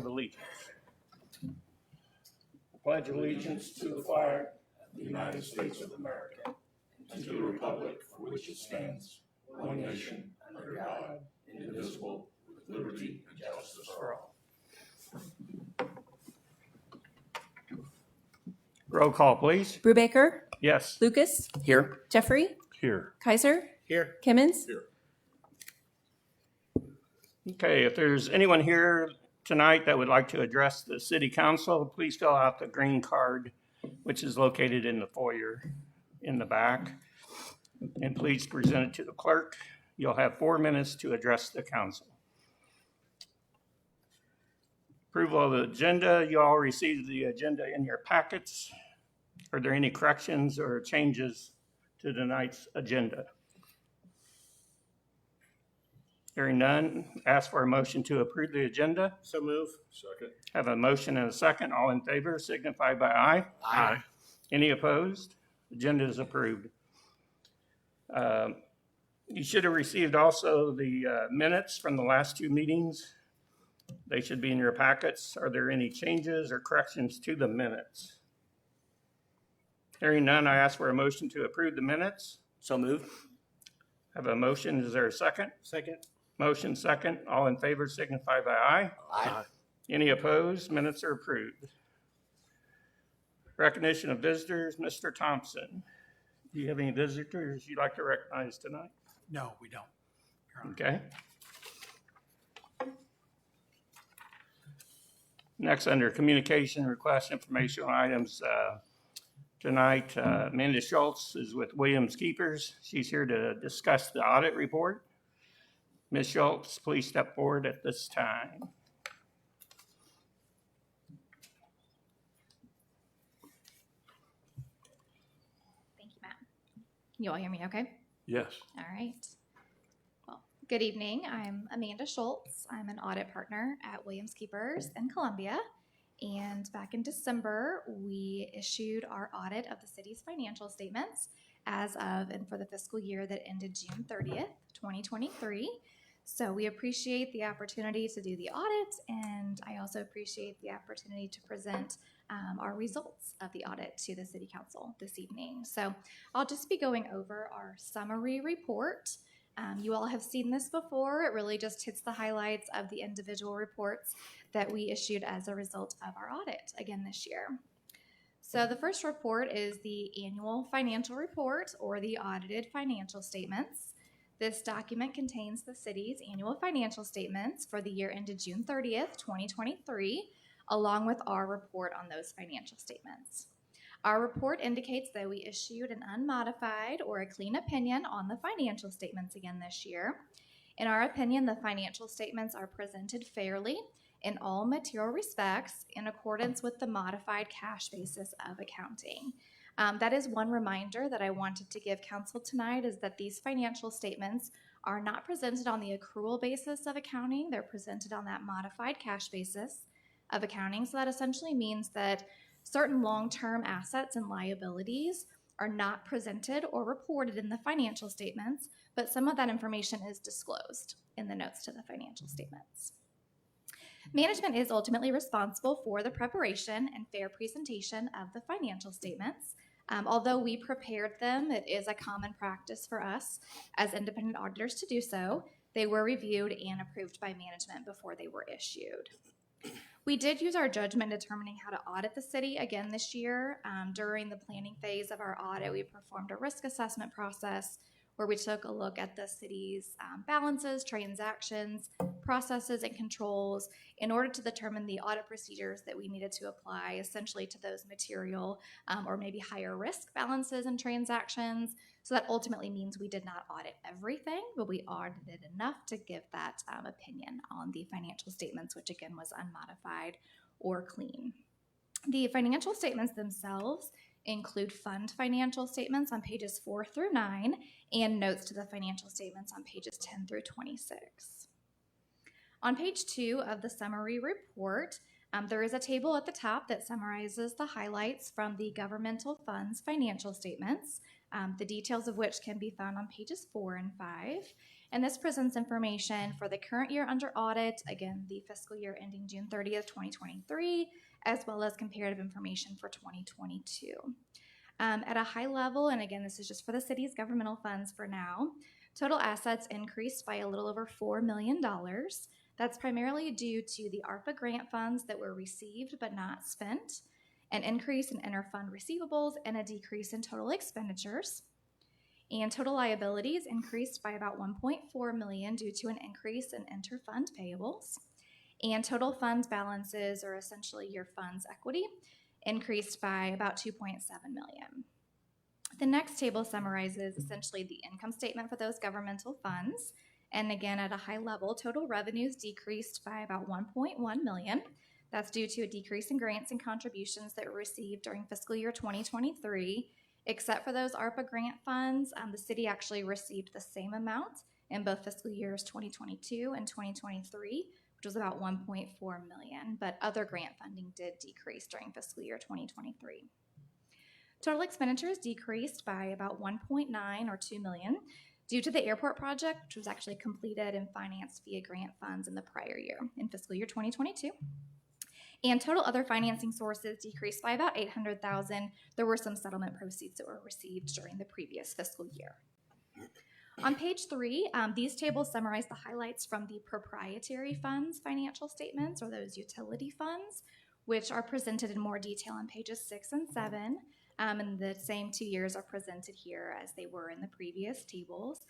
allegiance. I pledge allegiance to the flag of the United States of America and to the republic for which it stands, one nation, under God, indivisible, with liberty and justice for all. Roll call, please. Brubaker, Yes. Lucas, Here. Jeffrey, Here. Kaiser, Here. Kimmons. Here. Okay, if there's anyone here tonight that would like to address the city council, please fill out the green card, which is located in the foyer in the back. And please present it to the clerk. You'll have 4 minutes to address the council. Approval of the agenda. You all received the agenda in your packets. Are there any corrections or changes to tonight's agenda? Hearing none, ask for a motion to approve the agenda. So move. Second. Have a motion and a second. All in favor signify by aye. Aye. Any opposed? Agenda is approved. You should have received also the minutes from the last two meetings. They should be in your packets. Are there any changes or corrections to the minutes? Hearing none, I ask for a motion to approve the minutes. So move. Have a motion. Is there a second? Second. Motion second. All in favor signify by aye. Aye. Any opposed? Minutes are approved. Recognition of visitors, Mr. Thompson. Do you have any visitors you'd like to recognize tonight? No, we don't. Your Honor. Okay. Next, under communication request informational items, tonight, Amanda Schultz is with Williams Keepers. She's here to discuss the audit report. Ms. Schultz, please step forward at this time. Thank you, Matt. You all hear me okay? Yes. All right. Well, good evening. I'm Amanda Schultz. I'm an audit partner at Williams Keepers in Columbia. And back in December, we issued our audit of the city's financial statements as of and for the fiscal year that ended June 30th, 2023. So we appreciate the opportunity to do the audit, and I also appreciate the opportunity to present our results of the audit to the City Council this evening. So I'll just be going over our summary report. You all have seen this before. It really just hits the highlights of the individual reports that we issued as a result of our audit again this year. So the first report is the annual financial report, or the audited financial statements. This document contains the city's annual financial statements for the year ended June 30th, 2023, along with our report on those financial statements. Our report indicates that we issued an unmodified or a clean opinion on the financial statements again this year. In our opinion, the financial statements are presented fairly in all material respects in accordance with the modified cash basis of accounting. That is one reminder that I wanted to give council tonight, is that these financial statements are not presented on the accrual basis of accounting. They're presented on that modified cash basis of accounting. So that essentially means that certain long-term assets and liabilities are not presented or reported in the financial statements, but some of that information is disclosed in the notes to the financial statements. Management is ultimately responsible for the preparation and fair presentation of the financial statements. Although we prepared them, it is a common practice for us as independent auditors to do so. They were reviewed and approved by management before they were issued. We did use our judgment determining how to audit the city again this year. During the planning phase of our audit, we performed a risk assessment process where we took a look at the city's balances, transactions, processes, and controls in order to determine the audit procedures that we needed to apply essentially to those material or maybe higher risk balances and transactions. So that ultimately means we did not audit everything, but we audited enough to give that opinion on the financial statements, which again was unmodified or clean. The financial statements themselves include fund financial statements on pages 4 through 9 and notes to the financial statements on pages 10 through 26. On page 2 of the summary report, there is a table at the top that summarizes the highlights from the governmental funds financial statements, the details of which can be found on pages 4 and 5. And this presents information for the current year under audit, again, the fiscal year ending June 30th, 2023, as well as comparative information for 2022. At a high level, and again, this is just for the city's governmental funds for now, total assets increased by a little over $4 million. That's primarily due to the ARPA grant funds that were received but not spent, an increase in interfund receivables, and a decrease in total expenditures. And total liabilities increased by about $1.4 million due to an increase in interfund payables. And total fund balances, or essentially your fund's equity, increased by about $2.7 million. The next table summarizes essentially the income statement for those governmental funds. And again, at a high level, total revenues decreased by about $1.1 million. That's due to a decrease in grants and contributions that were received during fiscal year 2023. Except for those ARPA grant funds, the city actually received the same amount in both fiscal years 2022 and 2023, which was about $1.4 million, but other grant funding did decrease during fiscal year 2023. Total expenditures decreased by about 1.9 or $2 million due to the airport project, which was actually completed and financed via grant funds in the prior year, in fiscal year 2022. And total other financing sources decreased by about $800,000. There were some settlement proceeds that were received during the previous fiscal year. On page 3, these tables summarize the highlights from the proprietary funds financial statements, or those utility funds, which are presented in more detail on pages 6 and 7. And the same 2 years are presented here as they were in the previous tables.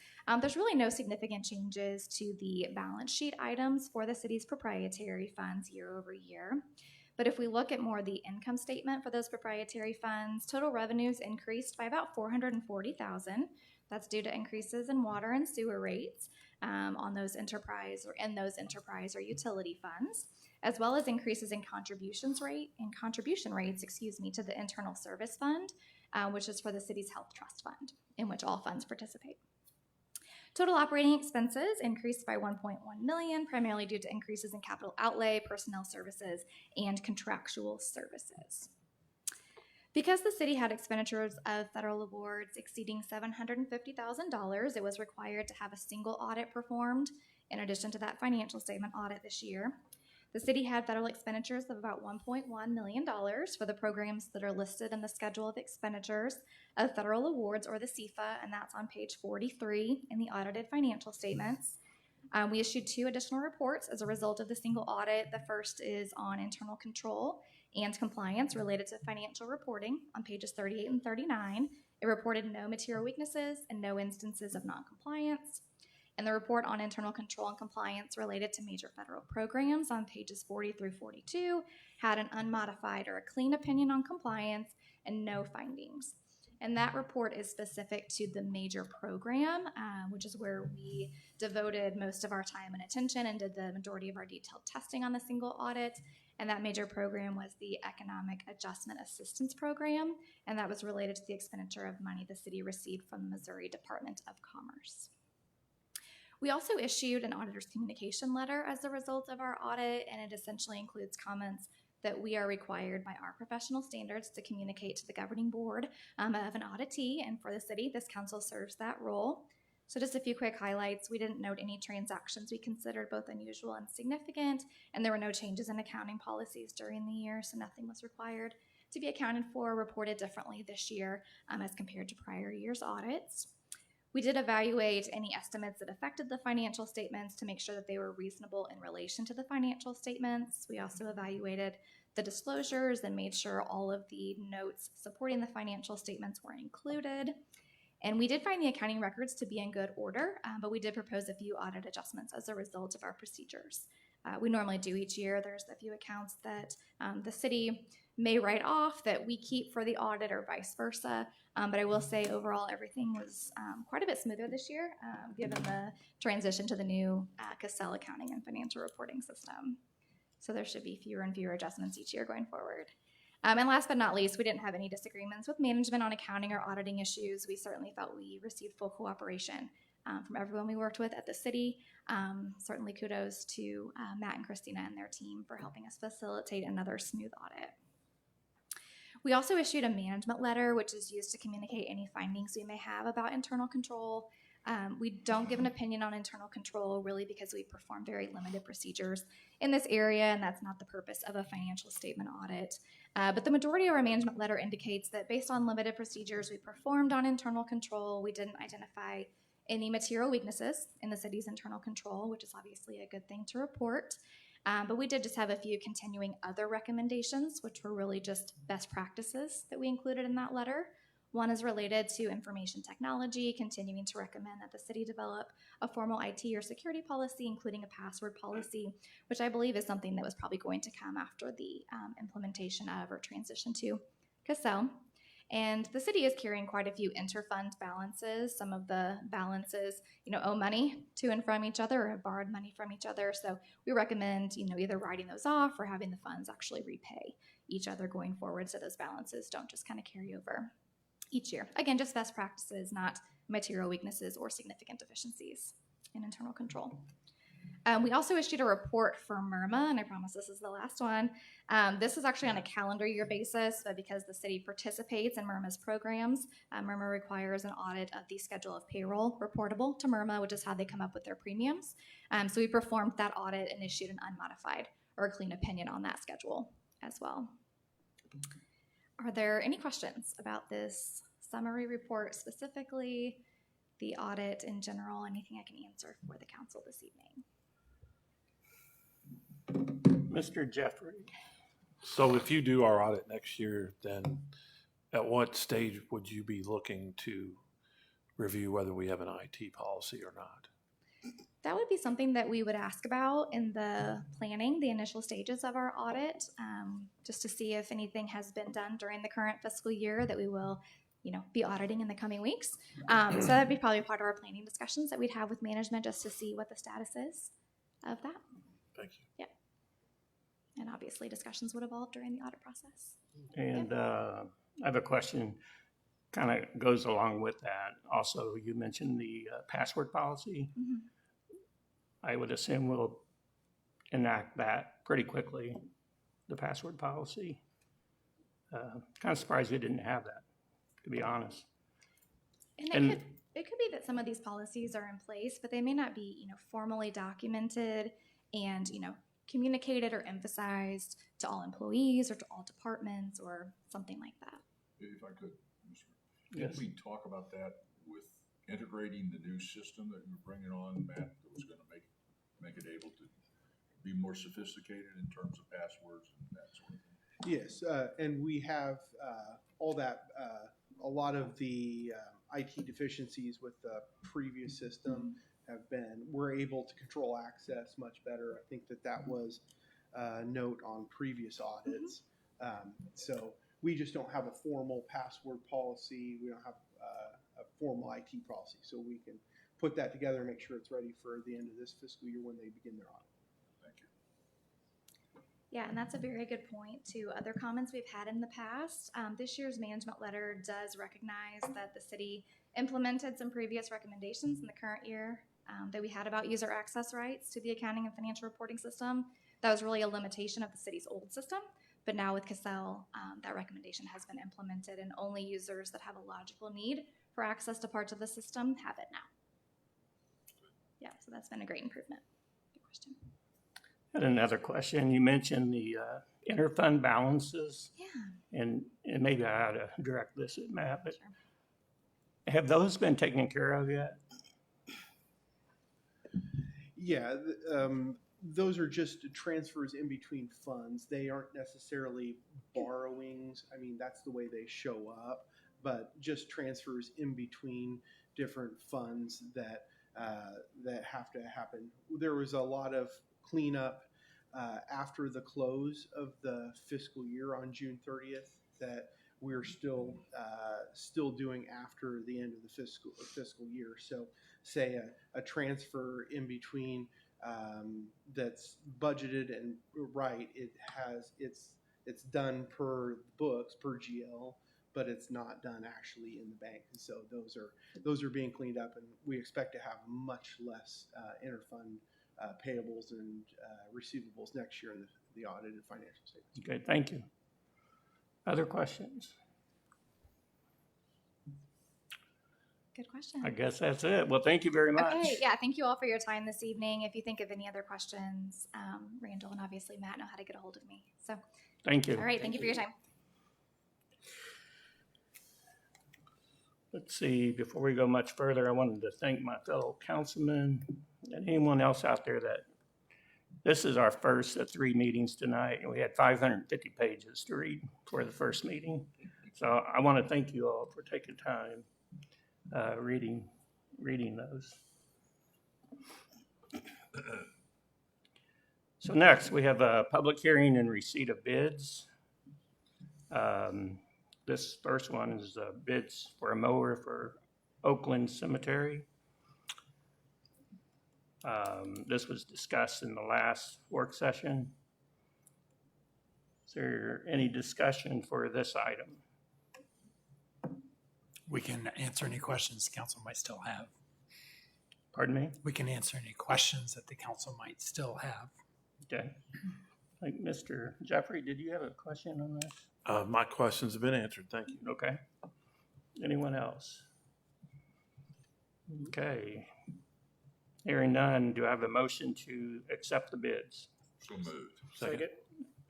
There's really no significant changes to the balance sheet items for the city's proprietary funds year over year. But if we look at more the income statement for those proprietary funds, total revenues increased by about $440,000. That's due to increases in water and sewer rates on those enterprise or utility funds, as well as increases in contribution rates, to the internal service fund, which is for the city's health trust fund, in which all funds participate. Total operating expenses increased by $1.1 million, primarily due to increases in capital outlay, personnel services, and contractual services. Because the city had expenditures of federal awards exceeding $750,000, it was required to have a single audit performed in addition to that financial statement audit this year. The city had federal expenditures of about $1.1 million for the programs that are listed in the Schedule of Expenditures of Federal Awards, or the CFA, and that's on page 43 in the audited financial statements. We issued 2 additional reports as a result of the single audit. The first is on internal control and compliance related to financial reporting on pages 38 and 39. It reported no material weaknesses and no instances of noncompliance. And the report on internal control and compliance related to major federal programs on pages 40 through 42 had an unmodified or a clean opinion on compliance and no findings. And that report is specific to the major program, which is where we devoted most of our time and attention and did the majority of our detailed testing on the single audit. And that major program was the Economic Adjustment Assistance Program, and that was related to the expenditure of money the city received from the Missouri Department of Commerce. We also issued an auditor's communication letter as a result of our audit, and it essentially includes comments that we are required by our professional standards to communicate to the governing board of an auditee, and for the city, this council serves that role. So just a few quick highlights. We didn't note any transactions we considered both unusual and significant, and there were no changes in accounting policies during the year, so nothing was required to be accounted for or reported differently this year as compared to prior year's audits. We did evaluate any estimates that affected the financial statements to make sure that they were reasonable in relation to the financial statements. We also evaluated the disclosures and made sure all of the notes supporting the financial statements were included. And we did find the accounting records to be in good order, but we did propose a few audit adjustments as a result of our procedures. We normally do each year. There's a few accounts that the city may write off that we keep for the audit or vice versa. But I will say overall everything was quite a bit smoother this year given the transition to the new Cassell accounting and financial reporting system. So there should be fewer and fewer adjustments each year going forward. And last but not least, we didn't have any disagreements with management on accounting or auditing issues. We certainly felt we received full cooperation from everyone we worked with at the city. Certainly kudos to Matt and Christina and their team for helping us facilitate another smooth audit. We also issued a management letter, which is used to communicate any findings we may have about internal control. We don't give an opinion on internal control really because we perform very limited procedures in this area, and that's not the purpose of a financial statement audit. But the majority of our management letter indicates that based on limited procedures we performed on internal control, we didn't identify any material weaknesses in the city's internal control, which is obviously a good thing to report. But we did just have a few continuing other recommendations, which were really just best practices that we included in that letter. One is related to information technology, continuing to recommend that the city develop a formal IT or security policy, including a password policy, which I believe is something that was probably going to come after the implementation of or transition to Cassell. And the city is carrying quite a few interfund balances. Some of the balances, owe money to and from each other or have borrowed money from each other. So we recommend, either writing those off or having the funds actually repay each other going forward so those balances don't just kind of carry over each year. Again, just best practices, not material weaknesses or significant deficiencies in internal control. We also issued a report for MIRMA, and I promise this is the last one. This is actually on a calendar year basis, but because the city participates in MIRMA's programs, MIRMA requires an audit of the schedule of payroll reportable to MIRMA, which is how they come up with their premiums. So we performed that audit and issued an unmodified or a clean opinion on that schedule as well. Are there any questions about this summary report specifically, the audit in general, anything I can answer for the council this evening? Mr. Jeffrey? So if you do our audit next year, then at what stage would you be looking to review whether we have an IT policy or not? That would be something that we would ask about in the planning, the initial stages of our audit, just to see if anything has been done during the current fiscal year that we will, be auditing in the coming weeks. So that'd be probably part of our planning discussions that we'd have with management just to see what the status is of that. Thank you. Yep. And obviously discussions would evolve during the audit process. And I have a question, kind of goes along with that. Also, you mentioned the password policy. Mhm. I would assume we'll enact that pretty quickly, the password policy. Kind of surprised we didn't have that, to be honest. And it could be that some of these policies are in place, but they may not be, formally documented and, communicated or emphasized to all employees or to all departments or something like that. If I could, Mr. Yes. Did we talk about that with integrating the new system that you're bringing on, Matt, that was going to make it able to be more sophisticated in terms of passwords and that sort of thing? Yes, and we have all that, a lot of the IT deficiencies with the previous system we're able to control access much better. I think that was a note on previous audits. So we just don't have a formal password policy. We don't have a formal IT policy. So we can put that together and make sure it's ready for the end of this fiscal year when they begin their audit. Thank you. Yeah, and that's a very good point to other comments we've had in the past. This year's management letter does recognize that the city implemented some previous recommendations in the current year that we had about user access rights to the accounting and financial reporting system. That was really a limitation of the city's old system, but now with Cassell, that recommendation has been implemented and only users that have a logical need for access to parts of the system have it now. Yeah, so that's been a great improvement. Good question. And another question, you mentioned the interfund balances, Yeah. and maybe I ought to direct this at Matt, but Sure. have those been taken care of yet? Yeah, those are just transfers in between funds. They aren't necessarily borrowings. I mean, that's the way they show up, but just transfers in between different funds that have to happen. There was a lot of cleanup after the close of the fiscal year on June 30th that we're still doing after the end of the fiscal year. So say a transfer in between that's budgeted and right, it's done per books, per GL, but it's not done actually in the bank. And so those are being cleaned up, and we expect to have much less interfund payables and receivables next year in the audited financial statements. Okay, thank you. Other questions? Good question. I guess that's it. Well, thank you very much. Okay, yeah, thank you all for your time this evening. If you think of any other questions, Randall and obviously Matt know how to get a hold of me. So, Thank you. all right, thank you for your time. Let's see, before we go much further, I wanted to thank my fellow councilmen and anyone else out there that, this is our first of 3 meetings tonight, and we had 550 pages to read for the first meeting. So I want to thank you all for taking time reading those. So next, we have a public hearing and receipt of bids. This first one is bids for a mower for Oakland Cemetery. This was discussed in the last work session. Is there any discussion for this item? We can answer any questions the council might still have. Pardon me? We can answer any questions that the council might still have. Okay. Like Mr. Jeffrey, did you have a question on this? My questions have been answered. Thank you. Okay. Anyone else? Okay. Hearing none, do I have a motion to accept the bids? So moved. Second.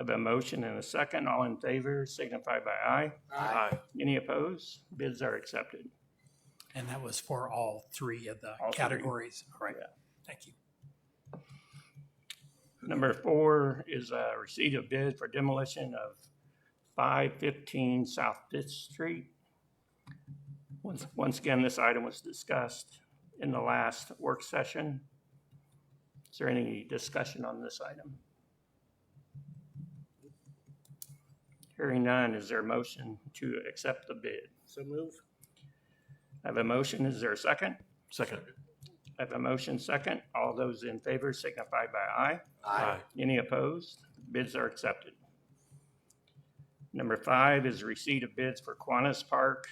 I have a motion and a second. All in favor signify by aye. Aye. Any opposed? Bids are accepted. And that was for all 3 of the All 3. categories. All right. Yeah. Thank you. Number 4 is a receipt of bid for demolition of 515 South Fifth Street. Once again, this item was discussed in the last work session. Is there any discussion on this item? Hearing none, is there a motion to accept the bid? So move. I have a motion. Is there a second? Second. I have a motion second. All those in favor signify by aye. Aye. Any opposed? Bids are accepted. Number 5 is receipt of bids for Kiwanis Park.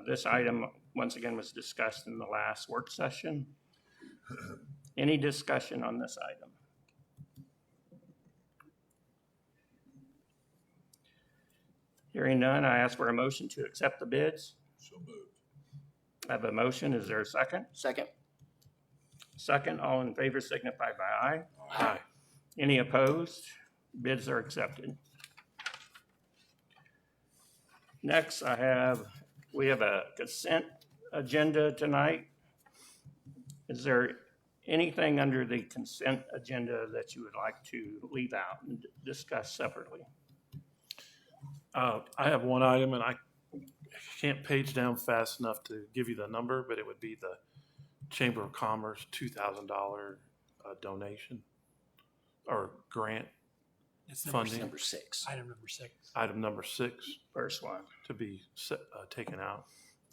This item, once again, was discussed in the last work session. Any discussion on this item? Hearing none, I ask for a motion to accept the bids. So moved. I have a motion. Is there a second? Second. Second, all in favor signify by aye. Aye. Any opposed? Bids are accepted. Next, we have a consent agenda tonight. Is there anything under the consent agenda that you would like to leave out and discuss separately? I have one item, and I can't page down fast enough to give you the number, but it would be the Chamber of Commerce $2,000 donation or grant It's funding. Number 6. Item number 6. Item number 6 First one. to be taken out.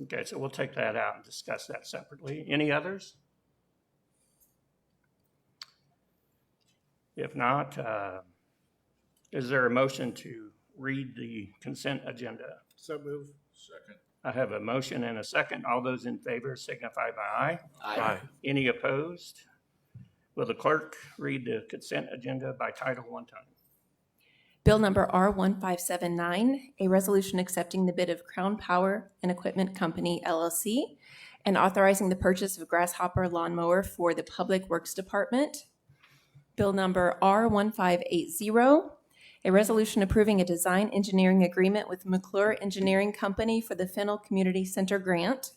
Okay, so we'll take that out and discuss that separately. Any others? If not, is there a motion to read the consent agenda? So move. Second. I have a motion and a second. All those in favor signify by aye. Aye. Any opposed? Will the clerk read the consent agenda by title one time? Bill number R1579, a resolution accepting the bid of Crown Power and Equipment Company LLC and authorizing the purchase of Grasshopper lawnmower for the Public Works Department. Bill number R1580, a resolution approving a design engineering agreement with McClure Engineering Company for the Fennel Community Center grant.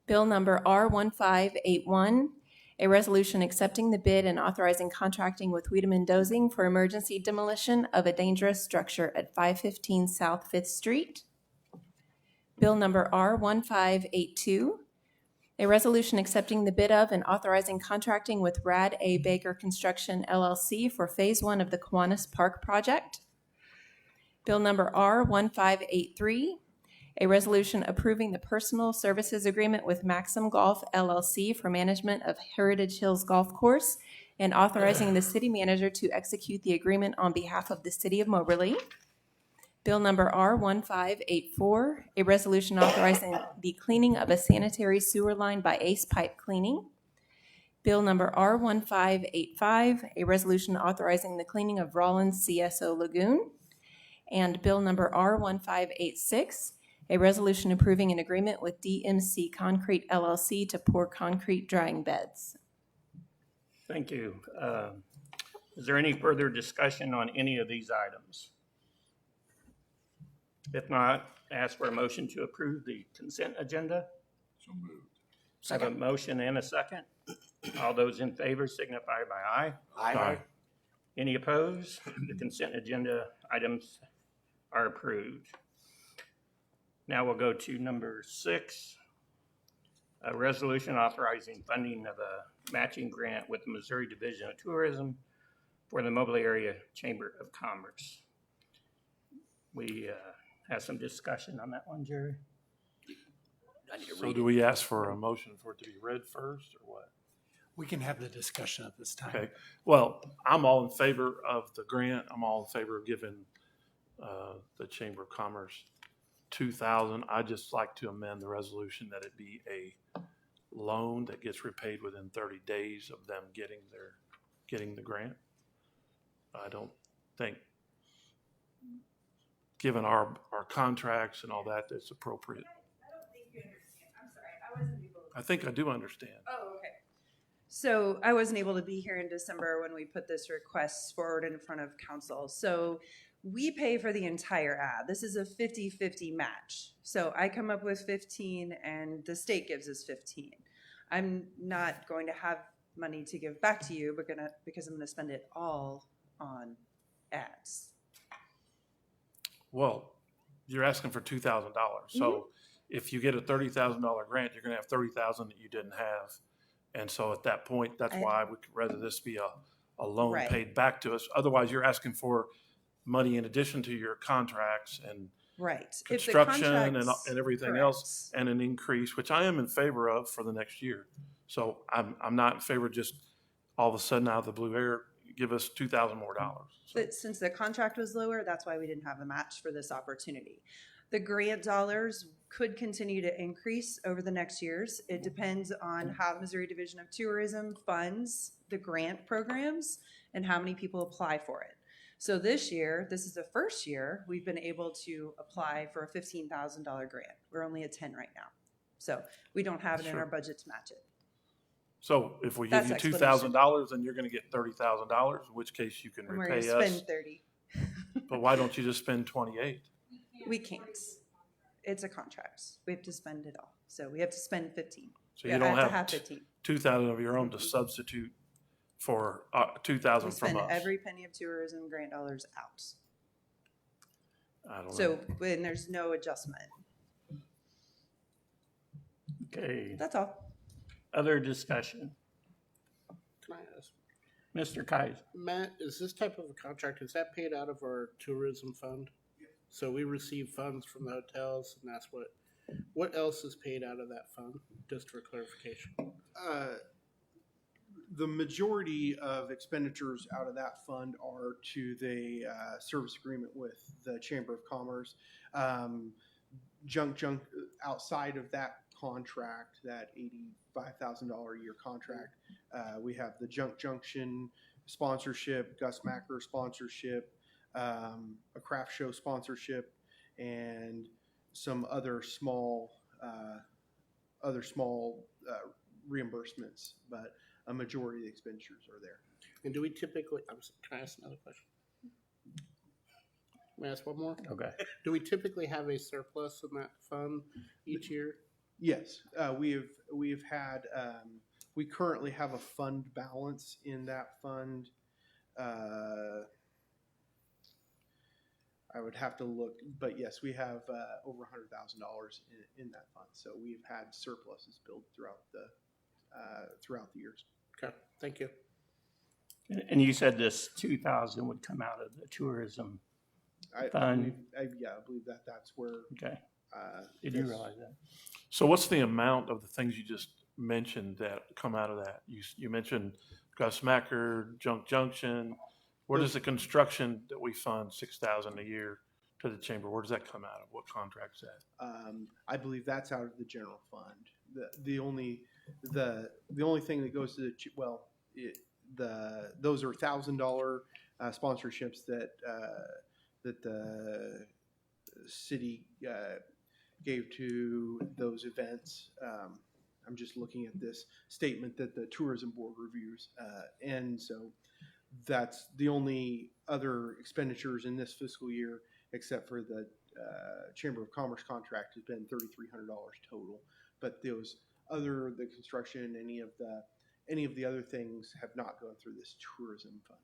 Bill number R1581, a resolution accepting the bid and authorizing contracting with Wiedemann Dozing for emergency demolition of a dangerous structure at 515 South Fifth Street. Bill number R1582, a resolution accepting the bid of and authorizing contracting with Rad A. Baker Construction LLC for Phase 1 of the Kiwanis Park project. Bill number R1583, a resolution approving the personal services agreement with Maxim Golf LLC for management of Heritage Hills Golf Course and authorizing the city manager to execute the agreement on behalf of the city of Moberly. Bill number R1584, a resolution authorizing the cleaning of a sanitary sewer line by Ace Pipe Cleaning. Bill number R1585, a resolution authorizing the cleaning of Rollins CSO Lagoon. And Bill number R1586, A resolution approving an agreement with DMC Concrete LLC to pour concrete drying beds. Thank you. Is there any further discussion on any of these items? If not, ask for a motion to approve the consent agenda. So moved. I have a motion and a second. All those in favor signify by aye. Aye. Any opposed? The consent agenda items are approved. Now we'll go to number 6, a resolution authorizing funding of a matching grant with the Missouri Division of Tourism for the Mobley Area Chamber of Commerce. We had some discussion on that one, Jerry. So do we ask for a motion for it to be read first, or what? We can have the discussion at this time. Okay, well, I'm all in favor of the grant. I'm all in favor of giving the Chamber of Commerce $2,000. I'd just like to amend the resolution that it be a loan that gets repaid within 30 days of them getting the grant. I don't think, given our contracts and all that, that's appropriate. I don't think you understand. I'm sorry, I wasn't able to. I think I do understand. Oh, okay. So I wasn't able to be here in December when we put this request forward in front of council. So we pay for the entire ad. This is a 50-50 match. So I come up with 15 and the state gives us 15. I'm not going to have money to give back to you because I'm gonna spend it all on ads. Well, you're asking for $2,000. So if you get a $30,000 grant, you're gonna have $30,000 that you didn't have. And so at that point, that's why we'd rather this be a loan Right. paid back to us. Otherwise, you're asking for money in addition to your contracts and Right. If the construction contract's and everything correct. else, and an increase, which I am in favor of for the next year. So I'm not in favor of just all of a sudden out of the blue air, give us $2,000 more dollars. So- But since the contract was lower, that's why we didn't have a match for this opportunity. The grant dollars could continue to increase over the next years. It depends on how the Missouri Division of Tourism funds the grant programs and how many people apply for it. So this year, this is the first year we've been able to apply for a $15,000 grant. We're only at 10 right now. So we don't have it in Sure. our budget to match it. So if we give That's you explanation. $2,000, then you're gonna get $30,000, in which case you can And we're gonna repay us. spend 30. But why don't you just spend 28? We can't. It's a contract. We have to spend it all. So we have to spend 15. So Yeah, you I don't have to have have 15. 2,000 of your own to substitute for We 2,000 from spend us. every penny of tourism grant dollars out. I don't know. So when there's no adjustment. Okay, That's all. other discussion. Can I ask, Mr. Kaiser. Matt, is this type of a contract, is that paid out of our tourism fund? So we receive funds from the hotels and that's what else is paid out of that fund, just for clarification? The majority of expenditures out of that fund are to the service agreement with the Chamber of Commerce. Junk outside of that contract, that $85,000 a year contract, we have the Junk Junction sponsorship, Gus Macker sponsorship, a craft show sponsorship, and some other small reimbursements, but a majority of the expenditures are there. And do we typically, can I ask another question? May I ask one more? Okay. Do we typically have a surplus in that fund each year? Yes, we currently have a fund balance in that fund. I would have to look, but yes, we have over $100,000 in that fund. So we've had surpluses built throughout the years. Okay, thank you. And you said this 2,000 would come out of the tourism. I Fund. believe that's where. Okay. Did you this- realize that? So what's the amount of the things you just mentioned that come out of that? You mentioned Gus Macker, Junk Junction. Where does the construction that we fund $6,000 a year to the chamber, where does that come out of? What contract's that? I believe that's out of the general fund. The only thing that goes to those are $1,000 sponsorships that the city gave to those events. I'm just looking at this statement that the tourism board reviews. And so that's the only other expenditures in this fiscal year, except for the Chamber of Commerce contract has been $3,300 total. But those other, the construction, any of the other things have not gone through this tourism fund.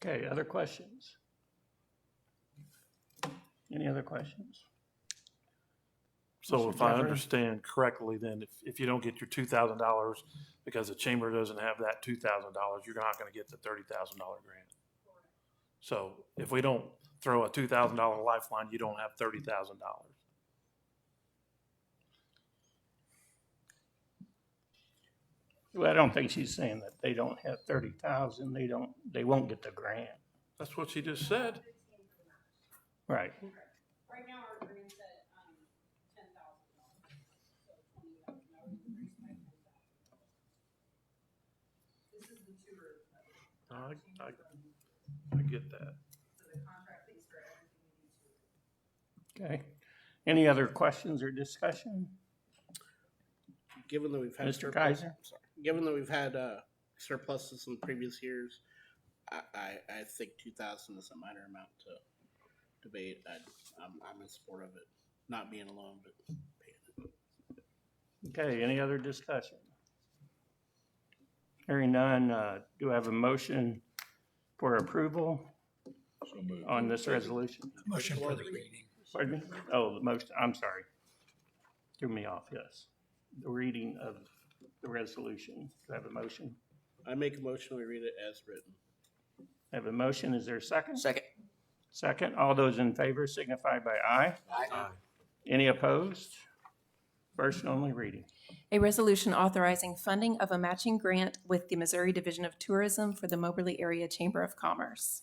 Okay, other questions? Any other questions? So Mr. if I Jeffrey? understand correctly, then if you don't get your $2,000 because the chamber doesn't have that $2,000, you're not gonna get the $30,000 grant. So if we don't throw a $2,000 lifeline, you don't have $30,000. Well, I don't think she's saying that they don't have 30,000, they won't get the grant. That's what she just said. Right. Right now, our grant's at, $10,000, so $20,000. This is the tourism. I get that. So the contract pays for everything we do. Okay. Any other questions or discussion? Given that we've had Mr. Kaiser? sorry, given that we've had surpluses in previous years, I think 2,000 is a minor amount to debate. I'm in support of it, not being alone, but paying it. Okay, any other discussion? Hearing none, do I have a motion for approval So moved. on this resolution? Motion for the reading. Pardon me? Oh, the motion, I'm sorry. Threw me off, yes. The reading of the resolution. Do I have a motion? I make a motion, we read it as written. I have a motion, is there a second? Second. Second, all those in favor signify by aye. Aye. Any opposed? First and only reading. A resolution authorizing funding of a matching grant with the Missouri Division of Tourism for the Moberly Area Chamber of Commerce.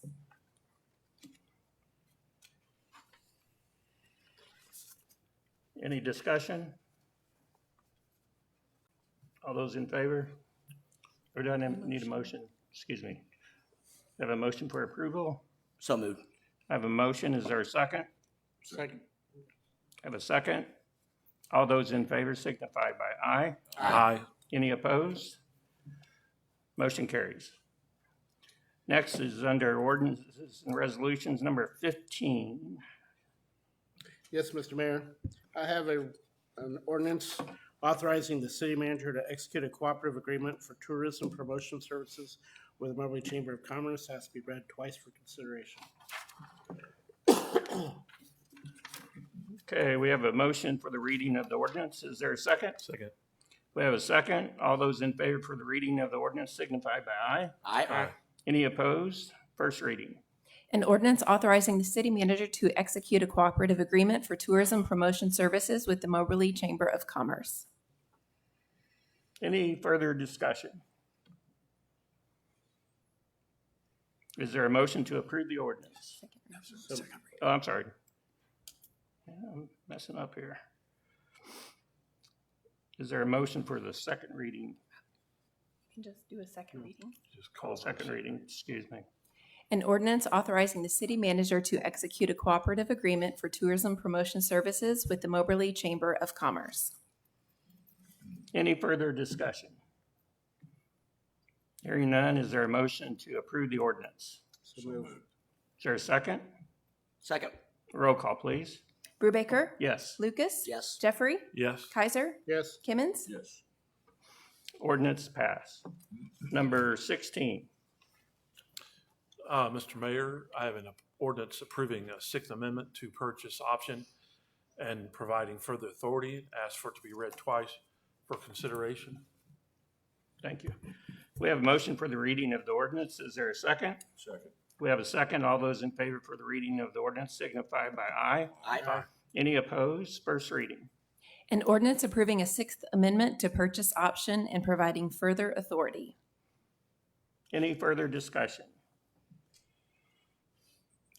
Any discussion? All those in favor? Or do I need a motion? Excuse me. I have a motion for approval. So moved. I have a motion. Is there a second? Second. I have a second. All those in favor signify by aye. Aye. Any opposed? Motion carries. Next is under ordinances and resolutions number 15. Yes, Mr. Mayor. I have an ordinance authorizing the city manager to execute a cooperative agreement for tourism promotion services with the Moberly Chamber of Commerce. Has to be read twice for consideration. Okay, we have a motion for the reading of the ordinance. Is there a second? Second. We have a second. All those in favor for the reading of the ordinance signify by aye. Aye. Any opposed? First reading. An ordinance authorizing the city manager to execute a cooperative agreement for tourism promotion services with the Moberly Chamber of Commerce. Any further discussion? Is there a motion to approve the ordinance? So, Oh, I'm sorry. Yeah, I'm messing up here. Is there a motion for the second reading? You can just do a second reading. Just Call call second reading, excuse me. An ordinance authorizing the city manager to execute a cooperative agreement for tourism promotion services with the Moberly Chamber of Commerce. Any further discussion? Hearing none, is there a motion to approve the ordinance? so move. Is there a second? Second. Roll call, please. Brubaker? Yes. Lucas? Yes. Jeffrey? Yes. Kaiser? Yes. Kimmons? Yes. Ordinance passed. Number 16. Mr. Mayor, I have an ordinance approving a Sixth Amendment to purchase option and providing further authority. Ask for it to be read twice for consideration. Thank you. We have a motion for the reading of the ordinance. Is there a second? Second. We have a second. All those in favor for the reading of the ordinance signify by aye. Aye. Any opposed? First reading. An ordinance approving a Sixth Amendment to purchase option and providing further authority. Any further discussion?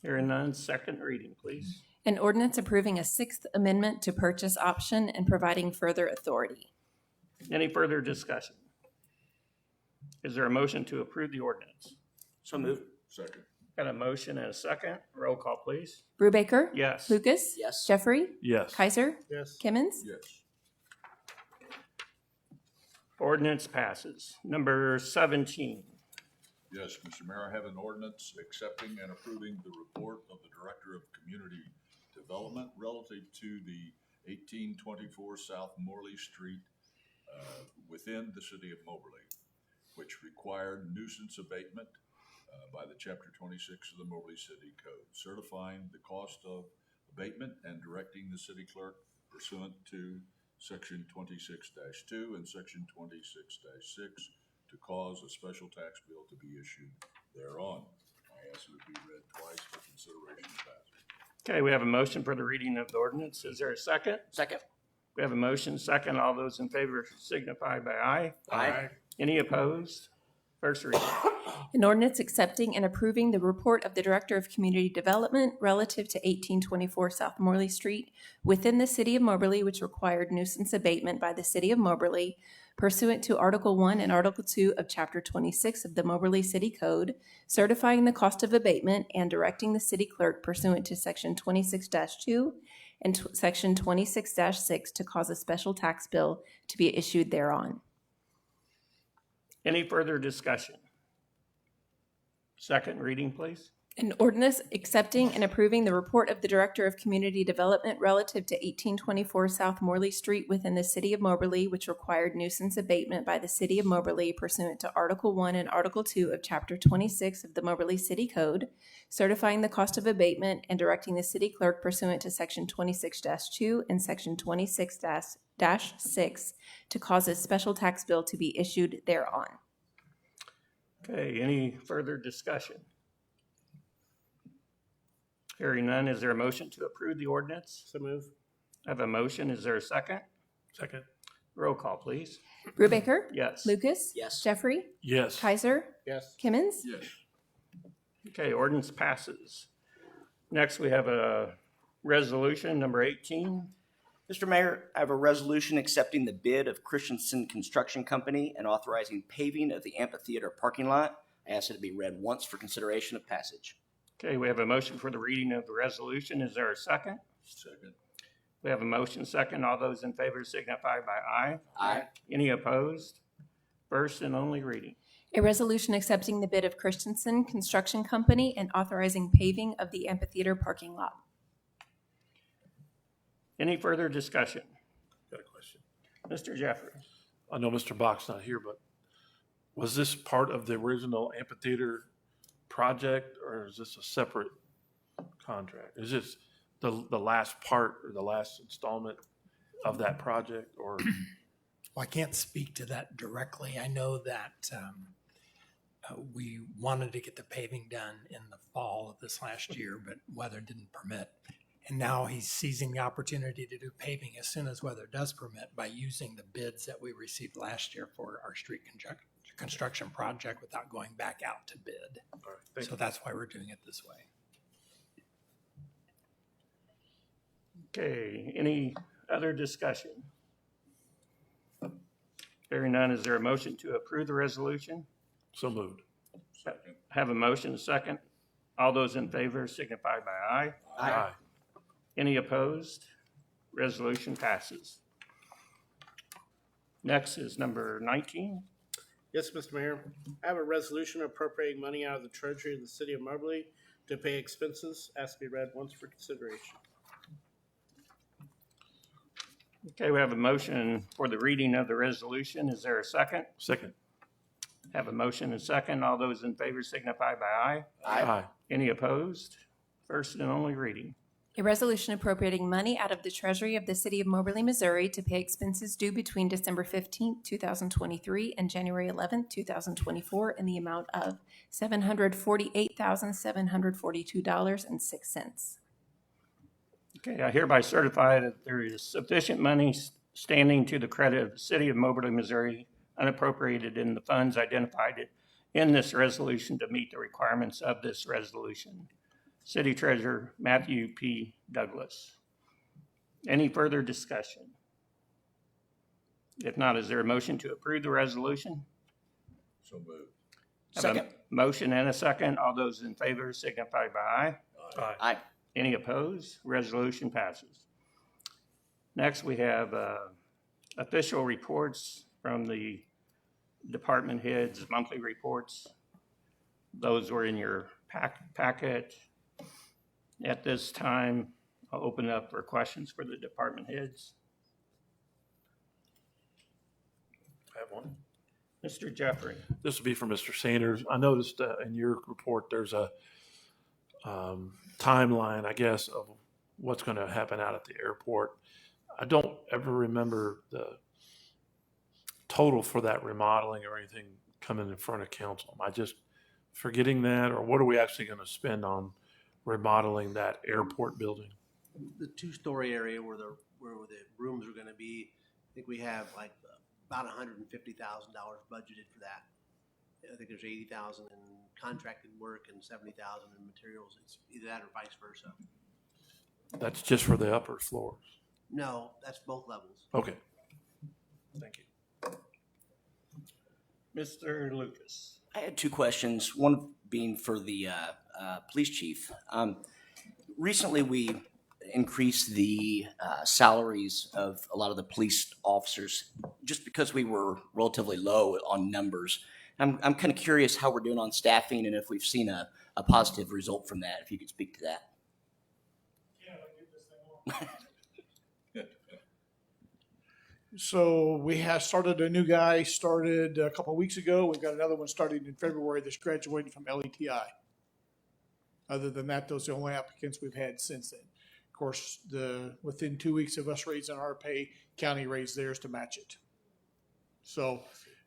Hearing none, second reading, please. An ordinance approving a Sixth Amendment to purchase option and providing further authority. Any further discussion? Is there a motion to approve the ordinance? So moved. Second. Got a motion and a second. Roll call, please. Brubaker? Yes. Lucas? Yes. Jeffrey? Yes. Kaiser? Yes. Kimmons? Yes. Ordinance passes. Number 17. Yes, Mr. Mayor, I have an ordinance accepting and approving the report of the Director of Community Development relative to the 1824 South Morley Street within the city of Moberly, which required nuisance abatement by the Chapter 26 of the Moberly City Code, certifying the cost of abatement and directing the city clerk pursuant to Section 26-2 and Section 26-6 to cause a special tax bill to be issued thereon. I ask that it be read twice for consideration and passage. Okay, we have a motion for the reading of the ordinance. Is there a second? Second. We have a motion, second. All those in favor signify by aye. Aye. Any opposed? First reading. An ordinance accepting and approving the report of the Director of Community Development relative to 1824 South Morley Street within the city of Moberly, which required nuisance abatement by the city of Moberly pursuant to Article 1 and Article 2 of Chapter 26 of the Moberly City Code, certifying the cost of abatement and directing the city clerk pursuant to Section 26-2 and Section 26-6 to cause a special tax bill to be issued thereon. Any further discussion? Second reading, please. An ordinance accepting and approving the report of the Director of Community Development relative to 1824 South Morley Street within the city of Moberly, which required nuisance abatement by the city of Moberly pursuant to Article 1 and Article 2 of Chapter 26 of the Moberly City Code, certifying the cost of abatement and directing the city clerk pursuant to Section 26-2 and Section 26-6 to cause a special tax bill to be issued thereon. Okay, any further discussion? Hearing none, is there a motion to approve the ordinance? So move. I have a motion. Is there a second? Second. Roll call, please. Brubaker? Yes. Lucas? Yes. Jeffrey? Yes. Kaiser? Yes. Kimmons? Yes. Okay, ordinance passes. Next, we have a resolution, number 18. Mr. Mayor, I have a resolution accepting the bid of Christensen Construction Company and authorizing paving of the amphitheater parking lot. I ask that it be read once for consideration of passage. Okay, we have a motion for the reading of the resolution. Is there a second? Second. We have a motion, second. All those in favor signify by aye. Aye. Any opposed? First and only reading. A resolution accepting the bid of Christensen Construction Company and authorizing paving of the amphitheater parking lot. Any further discussion? Got a question. Mr. Jeffrey? I know Mr. Bach's not here, but was this part of the original amphitheater project, or is this a separate contract? Is this the last part or the last installment of that project, or? Well, I can't speak to that directly. I know that we wanted to get the paving done in the fall of this last year, but weather didn't permit. And now he's seizing the opportunity to do paving as soon as weather does permit by using the bids that we received last year for our street construction project without going back out to bid. All right, thank So you. that's why we're doing it this way. Okay, any other discussion? Hearing none, is there a motion to approve the resolution? So moved. Second. Have a motion, second. All those in favor signify by aye. Aye. Any opposed? Resolution passes. Next is number 19. Yes, Mr. Mayor. I have a resolution appropriating money out of the treasury of the city of Moberly to pay expenses. Ask to be read once for consideration. Okay, we have a motion for the reading of the resolution. Is there a second? Second. Have a motion and second. All those in favor signify by aye. Aye. Any opposed? First and only reading. A resolution appropriating money out of the treasury of the city of Moberly, Missouri to pay expenses due between December 15th, 2023 and January 11th, 2024 in the amount of $748,742.06. Okay, I hereby certify that there is sufficient money standing to the credit of the city of Moberly, Missouri, unappropriated in the funds identified in this resolution to meet the requirements of this resolution. City Treasurer Matthew P. Douglas. Any further discussion? If not, is there a motion to approve the resolution? So moved. Have a- Second. Motion and a second. All those in favor signify by aye. Aye. Aye. Any opposed? Resolution passes. Next, we have official reports from the department heads, monthly reports. Those were in your packet. At this time, I'll open up for questions for the department heads. I have one. Mr. Jeffrey. This will be for Mr. Sanders. I noticed in your report, there's a timeline, I guess, of what's going to happen out at the airport. I don't ever remember the total for that remodeling or anything coming in front of council. Am I just forgetting that, or what are we actually going to spend on remodeling that airport building? The two-story area where the rooms are going to be, I think we have like about $150,000 budgeted for that. I think there's $80,000 in contracted work and $70,000 in materials. It's either that or vice versa. That's just for the upper floors. No, that's both levels. Okay. Thank you. Mr. Lucas. I had two questions, one being for the police chief. Recently, we increased the salaries of a lot of the police officers just because we were relatively low on numbers. I'm kind of curious how we're doing on staffing and if we've seen a positive result from that, if you could speak to that. So we have started a new guy, started a couple of weeks ago. We've got another one starting in February that's graduating from LETI. Other than that, those are the only applicants we've had since then. Of course, within 2 weeks of us raising our pay, county raised theirs to match it. So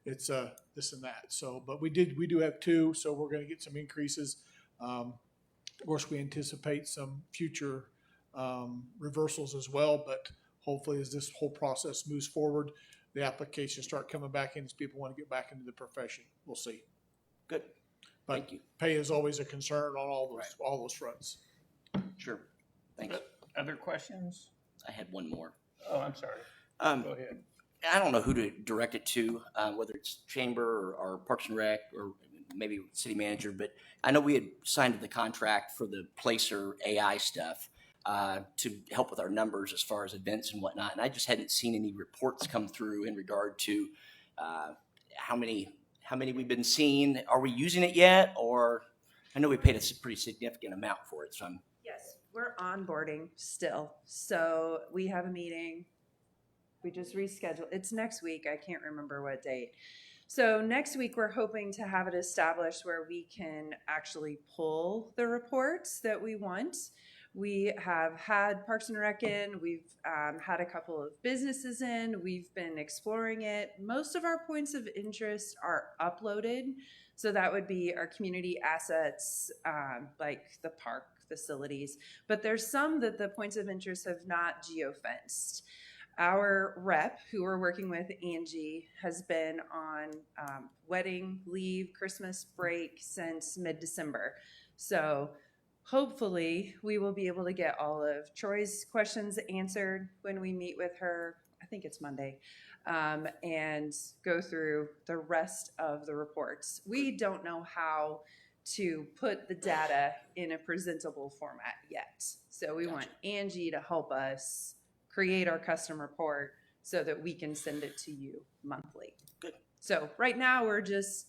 it's this and that. So, but we do have two, so we're going to get some increases. Of course, we anticipate some future reversals as well, but hopefully as this whole process moves forward, the applications start coming back in as people want to get back into the profession. We'll see. Good. But Thank you. pay is always a concern on all those fronts. Sure. Thanks. Other questions? I had one more. Oh, I'm sorry. Go ahead. I don't know who to direct it to, whether it's Chamber or Parks and Rec or maybe City Manager, but I know we had signed the contract for the Placer AI stuff to help with our numbers as far as events and whatnot, and I just hadn't seen any reports come through in regard to how many we've been seeing. Are we using it yet? Or I know we paid a pretty significant amount for it, so I'm... Yes, we're onboarding still. So we have a meeting. We just rescheduled. It's next week. I can't remember what date. So next week, we're hoping to have it established where we can actually pull the reports that we want. We have had Parks and Rec in. We've had a couple of businesses in. We've been exploring it. Most of our points of interest are uploaded. So that would be our community assets, like the park facilities. But there's some that the points of interest have not geofenced. Our rep, who we're working with, Angie, has been on wedding leave, Christmas break since mid-December. So hopefully we will be able to get all of Troy's questions answered when we meet with her. I think it's Monday, and go through the rest of the reports. We don't know how to put the data in a presentable format yet. So we want Angie to help us create our custom report so that we can send it to you monthly. Good. So right now we're just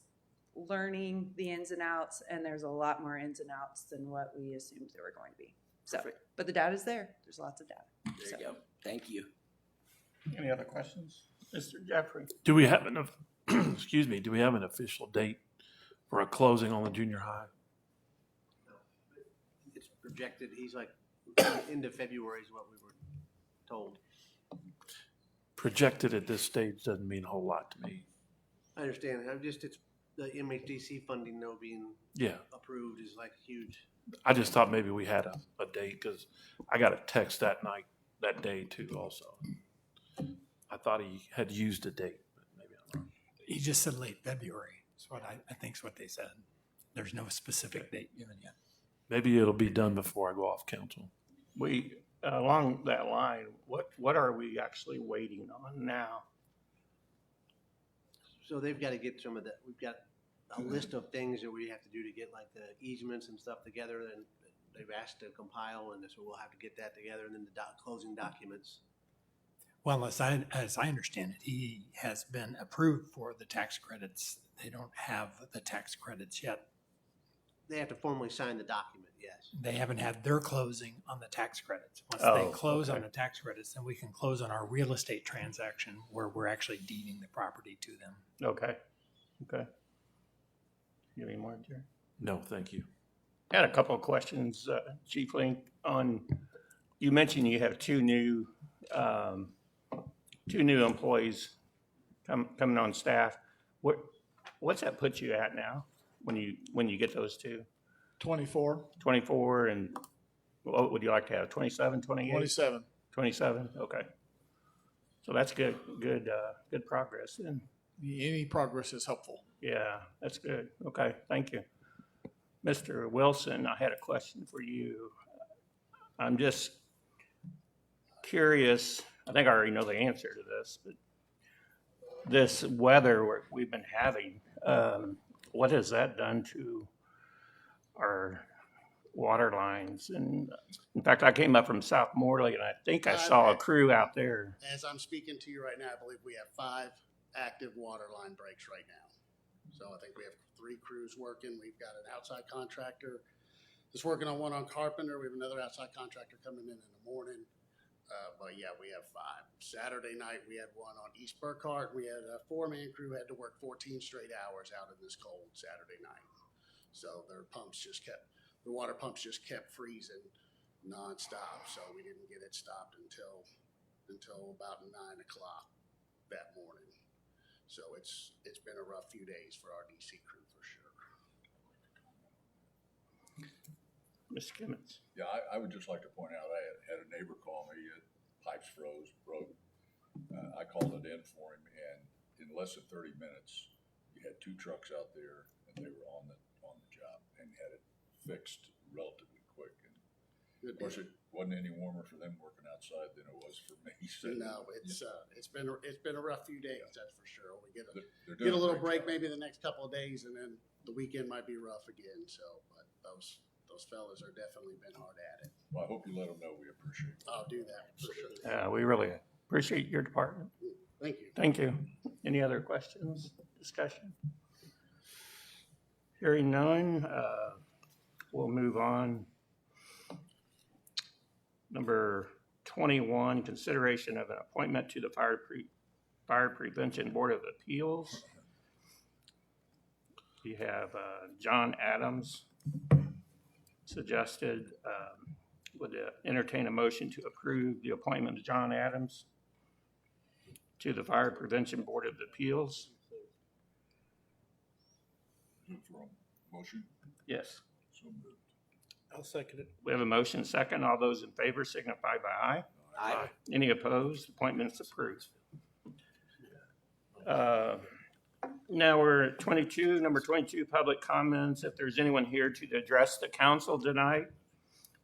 learning the ins and outs, and there's a lot more ins and outs than what we assumed there were going to be. So, Perfect. but the data's there. There's lots of data. There you go. Thank you. Any other questions? Mr. Jeffrey? Do we have an, excuse me, do we have an official date for a closing on the junior high? It's projected, he's like, end of February is what we were told. Projected at this stage doesn't mean a whole lot to me. I understand. It's the MHDC funding though being Yeah, approved is like huge. I just thought maybe we had a date because I got a text that day too also. I thought he had used a date, but maybe I'm wrong. He just said late February. That's what I think is what they said. There's no specific date given yet. Maybe it'll be done before I go off council. We, along that line, what are we actually waiting on now? So they've got to get some of that. We've got a list of things that we have to do to get like the easements and stuff together, and they've asked to compile, and so we'll have to get that together, and then the closing documents. Well, as I understand it, he has been approved for the tax credits. They don't have the tax credits yet. They have to formally sign the document, yes. They haven't had their closing on the tax credits. Once Oh, they close on okay. the tax credits, then we can close on our real estate transaction where we're actually deeding the property to them. Okay, okay. You have any more, Jerry? No, thank you. I had a couple of questions, Chief Link, on, you mentioned you have two new employees coming on staff. What's that put you at now when you get those two? 24, 24, and what would you like to have, 27, 28? 27. 27, okay. So that's good progress then. Any progress is helpful. Yeah, that's good. Okay, thank you. Mr. Wilson, I had a question for you. I'm just curious, I think I already know the answer to this, but this weather we've been having, what has that done to our water lines? And in fact, I came up from South Morley and I think I saw a crew out there. As I'm speaking to you right now, I believe we have 5 active water line breaks right now. So I think we have 3 crews working. We've got an outside contractor that's working on one on Carpenter. We have another outside contractor coming in the morning. But yeah, we have 5. Saturday night, we had one on East Burkhart. We had a 4-man crew had to work 14 straight hours out in this cold Saturday night. So the water pumps just kept freezing nonstop. So we didn't get it stopped until about 9 o'clock that morning. So it's been a rough few days for our DC crew for sure. Mr. Kimmons. Yeah, I would just like to point out, I had a neighbor call me, pipes broke. I called it in for him, and in less than 30 minutes, you had 2 trucks out there, and they were on the job and had it fixed relatively quick. And of course, it wasn't any warmer for them working outside than it was for me. So, No, it's been a rough few days, that's for sure. We get they're a doing little great break job. maybe the next couple of days, and then the weekend might be rough again. So, but those fellas are definitely been hard at it. Well, I hope you let them know we appreciate it. I'll do that for sure. We really appreciate your department. Thank you. Thank you. Any other questions, discussion? Hearing none, we'll move on. Number 21, consideration of an appointment to the Fire Prevention Board of Appeals. We have John Adams suggested. Would entertain a motion to approve the appointment of John Adams to the Fire Prevention Board of Appeals. For a motion, Yes. so moved. I'll second it. We have a motion second. All those in favor signify by aye. Aye. Any opposed? Appointment's approved. Now we're at 22, number 22, public comments. If there's anyone here to address the council tonight,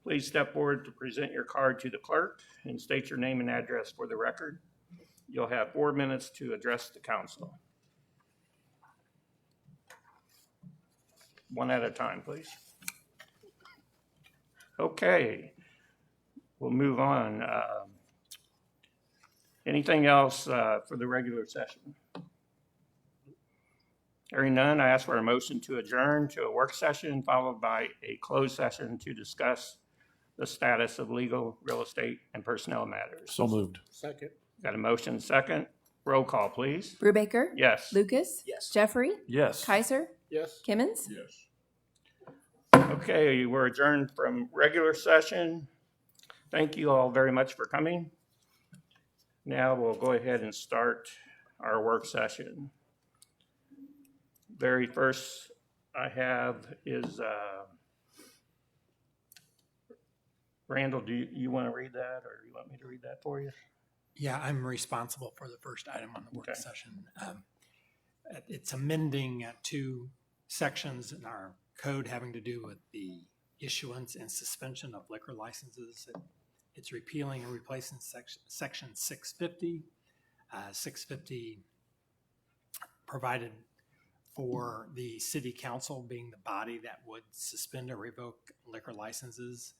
please step forward to present your card to the clerk and state your name and address for the record. You'll have 4 minutes to address the council. One at a time, please. Okay, we'll move on. Anything else for the regular session? Hearing none, I ask for a motion to adjourn to a work session followed by a closed session to discuss the status of legal, real estate, and personnel matters. So moved. Second. Got a motion second. Roll call, please. Brubaker? Yes. Lucas? Yes. Jeffrey? Yes. Kaiser? Yes. Kimmons? Yes. Okay, we're adjourned from regular session. Thank you all very much for coming. Now we'll go ahead and start our work session. Very first I have is, Randall, do you want to read that, or you want me to read that for you? Yeah, I'm responsible for the first item on the work Okay. session. It's amending 2 sections in our code having to do with the issuance and suspension of liquor licenses. It's repealing and replacing section 650. 650 provided for the city council being the body that would suspend or revoke liquor licenses.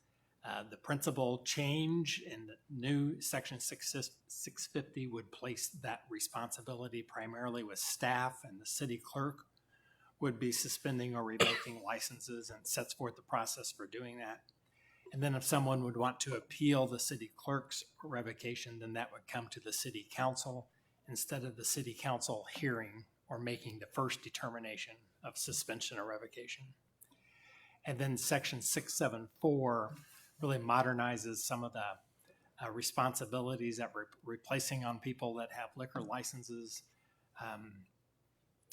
The principal change in the new section 650 would place that responsibility primarily with staff, and the city clerk would be suspending or revoking licenses and sets forth the process for doing that. And then if someone would want to appeal the city clerk's revocation, then that would come to the city council instead of the city council hearing or making the first determination of suspension or revocation. And then section 674 really modernizes some of the responsibilities that we're replacing on people that have liquor licenses,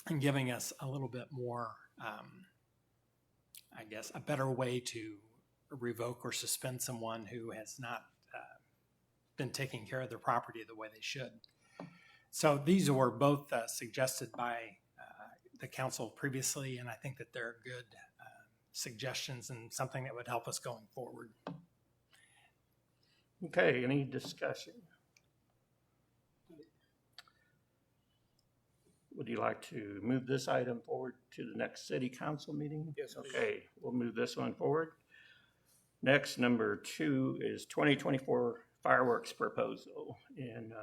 and giving us a little bit more, I guess, a better way to revoke or suspend someone who has not been taking care of their property the way they should. So these were both suggested by the council previously, and I think that they're good suggestions and something that would help us going forward. Okay, any discussion? Would you like to move this item forward to the next city council meeting? Yes, please. Okay, we'll move this one forward. Next, number 2 is 2024 fireworks proposal. And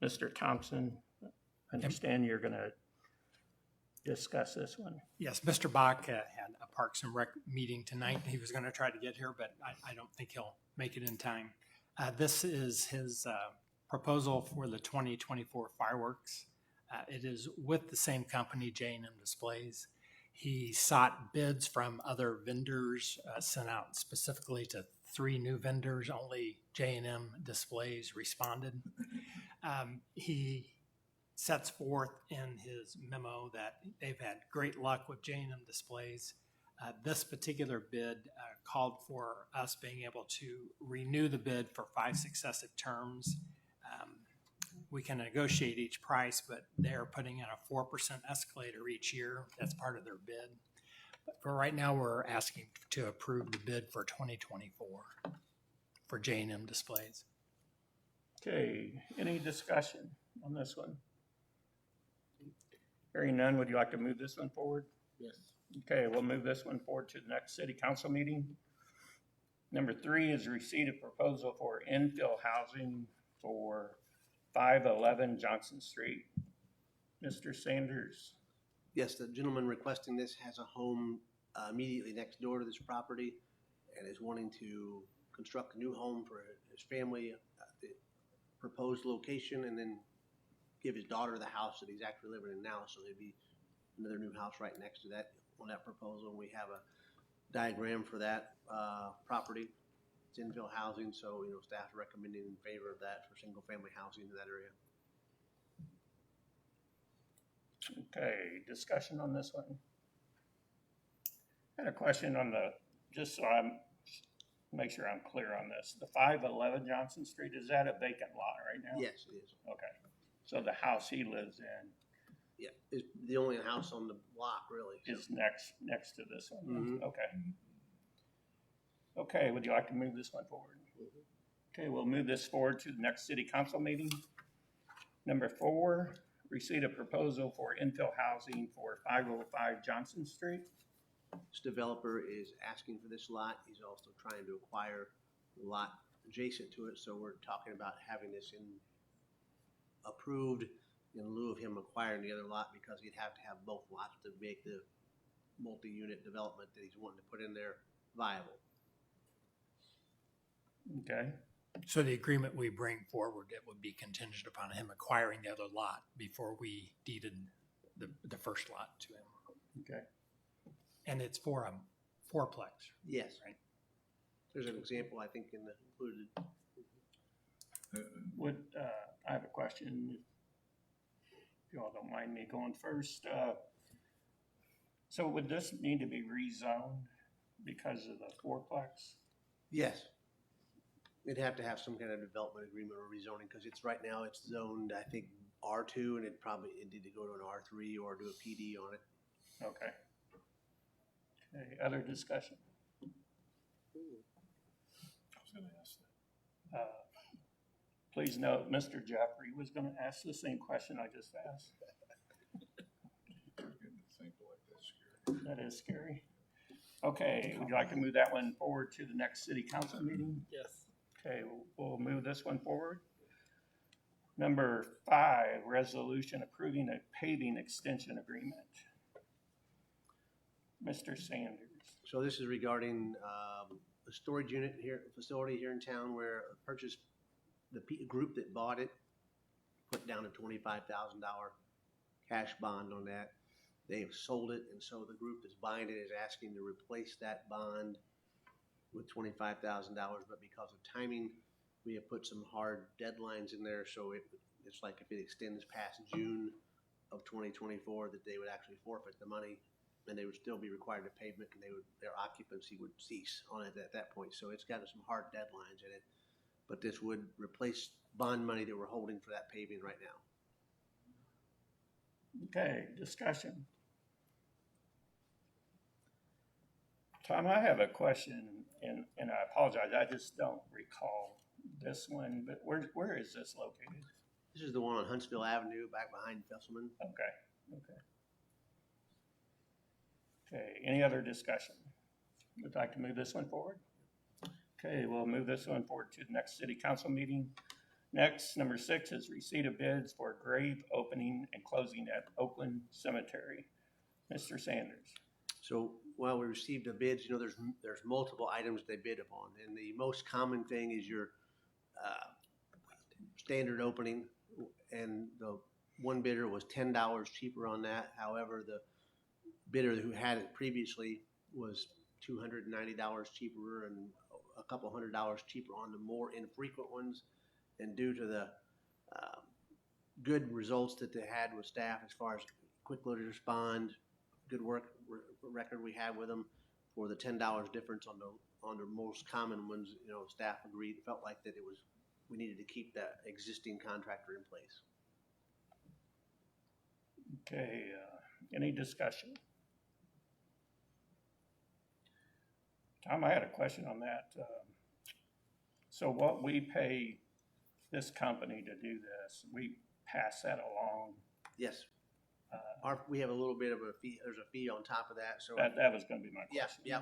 Mr. Thompson, I understand you're going to discuss this one. Yes, Mr. Bach had a Parks and Rec meeting tonight. He was going to try to get here, but I don't think he'll make it in time. This is his proposal for the 2024 fireworks. It is with the same company, J&M Displays. He sought bids from other vendors, sent out specifically to 3 new vendors. Only J&M Displays responded. He sets forth in his memo that they've had great luck with J&M Displays. This particular bid called for us being able to renew the bid for 5 successive terms. We can negotiate each price, but they're putting in a 4% escalator each year. That's part of their bid. But for right now, we're asking to approve the bid for 2024 for J&M Displays. Okay, any discussion on this one? Hearing none, would you like to move this one forward? Yes. Okay, we'll move this one forward to the next city council meeting. Number 3 is receipt of proposal for infill housing for 511 Johnson Street. Mr. Sanders. Yes, the gentleman requesting this has a home immediately next door to this property and is wanting to construct a new home for his family at the proposed location, and then give his daughter the house that he's actually living in now. So there'd be another new house right next to that on that proposal. We have a diagram for that property. It's infill housing, so staff recommending in favor of that for single-family housing in that area. Okay, discussion on this one. I had a question on just so I'm, make sure I'm clear on this. The 511 Johnson Street, is that a vacant lot right now? Yes, it is. Okay, so the house he lives in Yeah, it's the only house on the block, really. So. is next to this one? Mhm. Okay. Okay, would you like to move this one forward? Okay, we'll move this forward to the next city council meeting. Number 4, receipt of proposal for infill housing for 505 Johnson Street. This developer is asking for this lot. He's also trying to acquire the lot adjacent to it, so we're talking about having this approved in lieu of him acquiring the other lot, because he'd have to have both lots to make the multi-unit development that he's wanting to put in there viable. Okay, So the agreement we bring forward, it would be contingent upon him acquiring the other lot before we deeded the first lot to him. okay. And it's for a fourplex. Yes. Right. There's an example, I think, in the included. Would, I have a question, if you all don't mind me going first. So would this need to be rezoned because of the fourplex? Yes. It'd have to have some kind of development agreement or rezoning, because right now it's zoned, I think, R2, and it need to go to an R3 or do a PD on it. Okay. Okay, other discussion? I was gonna ask that. Please note, Mr. Jeffrey was gonna ask the same question I just asked. That is scary. Okay, would you like to move that one forward to the next city council meeting? Yes. Okay, we'll move this one forward. Number 5, resolution approving a paving extension agreement. Mr. Sanders. So this is regarding a storage unit here, facility here in town where purchased, the group that bought it put down a $25,000 cash bond on that. They've sold it, and so the group that's buying it is asking to replace that bond with $25,000, but because of timing, we have put some hard deadlines in there, so it's like if it extends past June of 2024, that they would actually forfeit the money, and they would still be required to pavement, and their occupancy would cease on it at that point. So it's got some hard deadlines in it, but this would replace bond money that we're holding for that paving right now. Okay, discussion. Tom, I have a question, and I apologize, I just don't recall this one, but where is this located? This is the one on Huntsville Avenue, back behind Fesselman. Okay. Okay, any other discussion? Would like to move this one forward? Okay, we'll move this one forward to the next city council meeting. Next, number 6 is receipt of bids for grave opening and closing at Oakland Cemetery. Mr. Sanders. So while we received the bids, there's multiple items they bid upon, and the most common thing is your standard opening, and the one bidder was $10 cheaper on that. However, the bidder who had it previously was $290 cheaper and a couple $100 cheaper on the more infrequent ones. And due to the good results that they had with staff as far as quickly to respond, good work record we had with them, for the $10 difference on the most common ones, staff agreed, felt like that we needed to keep that existing contractor in place. Okay, any discussion? Tom, I had a question on that. So what we pay this company to do this, we pass that along? Yes. We have a little bit of a fee. There's a fee on top of that. So That was going to be my question. Yeah.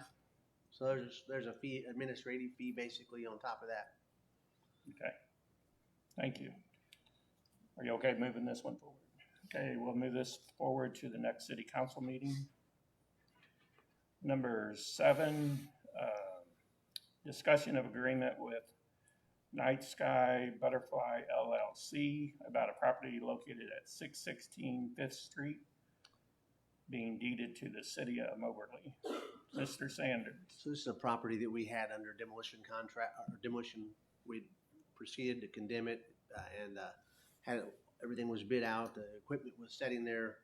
So there's a fee, administrative fee, basically on top of that. Okay, thank you. Are you okay moving this one forward? Okay, we'll move this forward to the next city council meeting. Number 7, discussion of agreement with Night Sky Butterfly LLC about a property located at 616 5th Street being deeded to the city of Moberly. Mr. Sanders. So this is a property that we had under demolition contract, or demolition. We proceeded to condemn it, and everything was bid out. The equipment was sitting there